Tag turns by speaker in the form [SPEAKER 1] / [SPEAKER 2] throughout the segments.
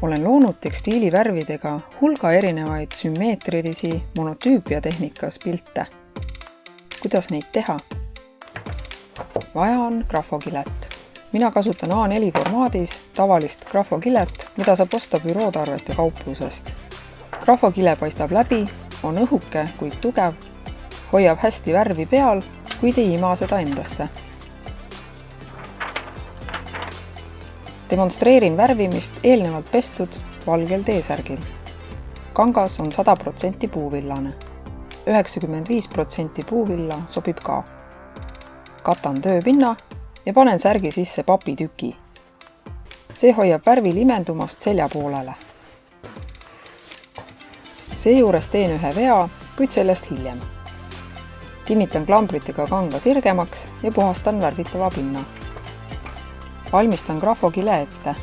[SPEAKER 1] Olen loonud tekstiilivärvidega hulga erinevaid sümmeetrilisi monotüüpia tehnikas pilte. Kuidas neid teha? Vaja on grafokilet. Mina kasutan A4 formaadis tavalist grafokilet, mida saab osta bürootarvete kauplusest. Grafokile paistab läbi, on õhuke, kuid tugev, hoiab hästi värvi peal, kuid ei ima seda endasse. Demonstreerin värvimist eelnevalt pestud valgel T-särgil. Kangas on 100% puuvillane. 95% puuvilla sobib ka. Katan tööpinna ja panen särgi sisse papitüki. See hoiab värvil imendumast selja poolele. Seejuures teen ühe vea, kuid sellest hiljem. Kinnitan klambritega kanga sirgemaks ja puhastan värvitava pinna. Valmistan grafokile ette.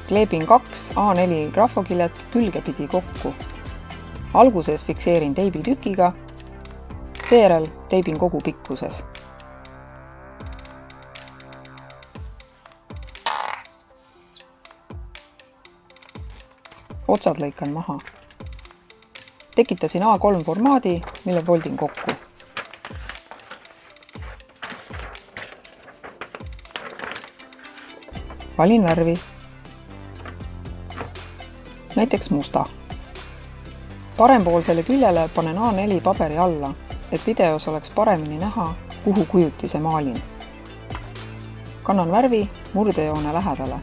[SPEAKER 1] Kleebin 2 A4 grafokilet külgepidi kokku. Alguses fikseerin teibitükiga, seejärel teibin kogu pikkuses. Otsad lõikan maha. Tekitasin A3 formaadi, mille voldin kokku. Valin värvi. Näiteks musta. Parempoolsele küljele panen A4 paberi alla, et videos oleks paremini näha, kuhu kujutise maalin. Kannan värvi murdejoone lähedale.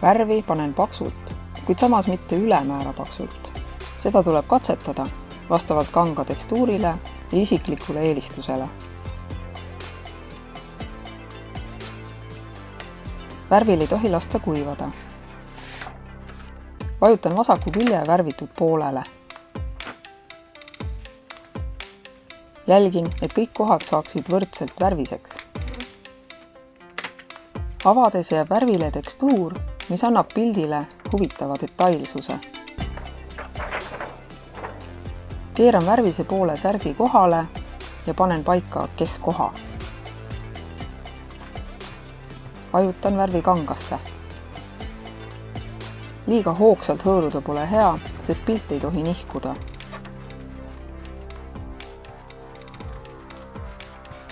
[SPEAKER 1] Värvi panen paksult, kuid samas mitte ülemäära paksult. Seda tuleb katsetada vastavalt kanga tekstuurile ja isiklikule eelistusele. Värvil ei tohi lasta kuivada. Vajutan vasaku külje värvitud poolele. Jälgin, et kõik kohad saaksid võrdselt värviseks. Avades jääb värvile tekstuur, mis annab pildile huvitava detailsuse. Keeran värvise poole särgi kohale ja panen paika keskkoha. Vajutan värvi kangasse. Liiga hoogsalt hõõruda pole hea, sest pilt ei tohi nihkuda.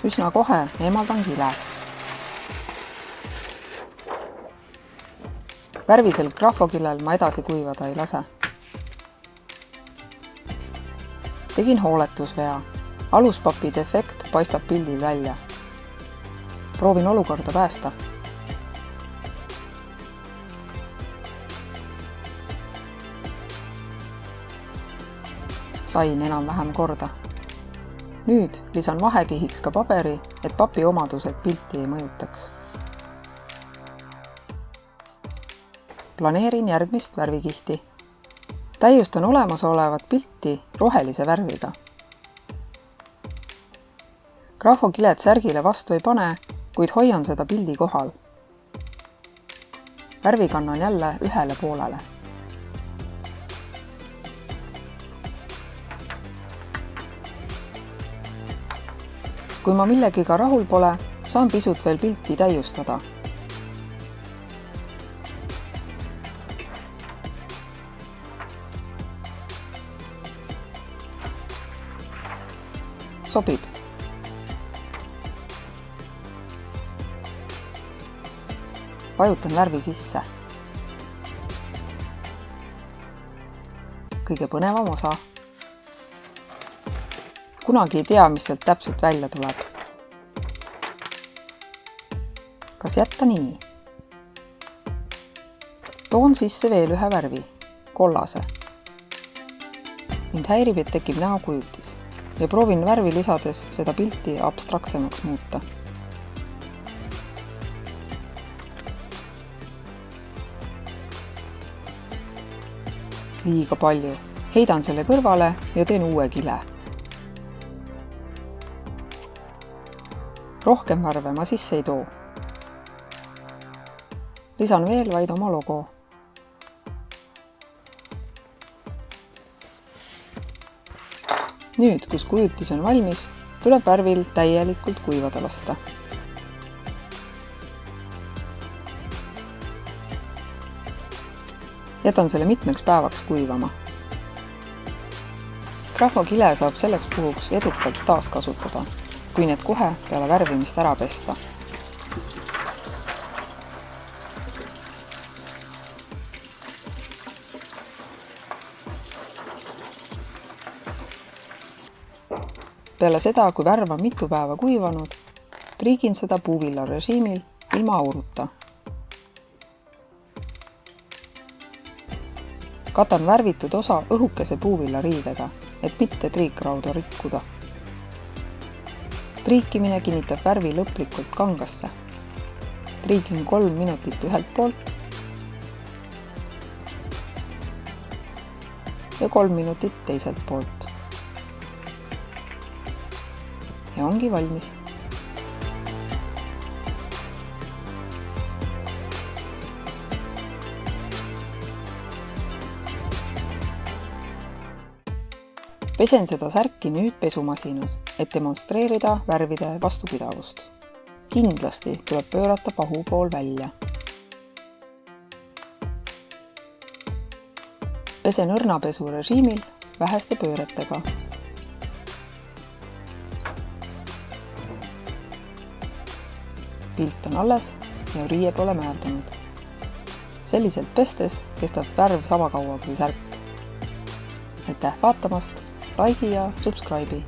[SPEAKER 1] Üsna kohe eemaldan kile. Värvisel grafokillel ma edasi kuivada ei lase. Tegin hooletusvea. Aluspapi defekt paistab pildil välja. Proovin olukorda päästa. Sain enam-vähem korda. Nüüd lisan vahekihiks ka paberi, et papi omadused pilti ei mõjutaks. Planeerin järgmist värvikihti. Täiustan olemasolevat pilti rohelise värviga. Grafokilet särgile vastu ei pane, kuid hoian seda pildi kohal. Värvi kannan jälle ühele poolele. Kui ma millegiga rahul pole, saan pisut veel pilti täiustada. Sobib. Vajutan värvi sisse. Kõige põnevam osa. Kunagi ei tea, mis sealt täpselt välja tuleb. Kas jätta nii? Toon sisse veel ühe värvi, kollase. Mind häirib, et tekib näokujutis ja proovin värvi lisades seda pilti abstraktsemaks muuta. Liiga palju. Heidan selle kõrvale ja teen uue kile. Rohkem värve ma sisse ei too. Lisan veel vaid oma logo. Nüüd, kus kujutis on valmis, tuleb värvil täielikult kuivada lasta. Jätan selle mitmeks päevaks kuivama. Grafokile saab selleks puhuks edukalt taaskasutada, kui need kohe peale värvimist ära pesta. Peale seda, kui värv on mitu päeva kuivanud, triigin seda puuvilla režiimil ilma auruta. Katan värvitud osa õhukese puuvilla riidega, et mitte triikrauda rikkuda. Triikimine kinnitab värvi lõplikult kangasse. Triigin 3 minutit ühelt poolt ja 3 minutit teiselt poolt. Ja ongi valmis. Pesen seda särki nüüd pesumasinas, et demonstreerida värvide vastupidavust. Kindlasti tuleb pöörata pahupool välja. Pesen õrnapesu režiimil väheste pööretega. Pilt on alles ja riie pole määrdunud. Selliselt pestes kestab värv sama kaua kui särk. Aitäh vaatamast! Like'i ja subscribe'i!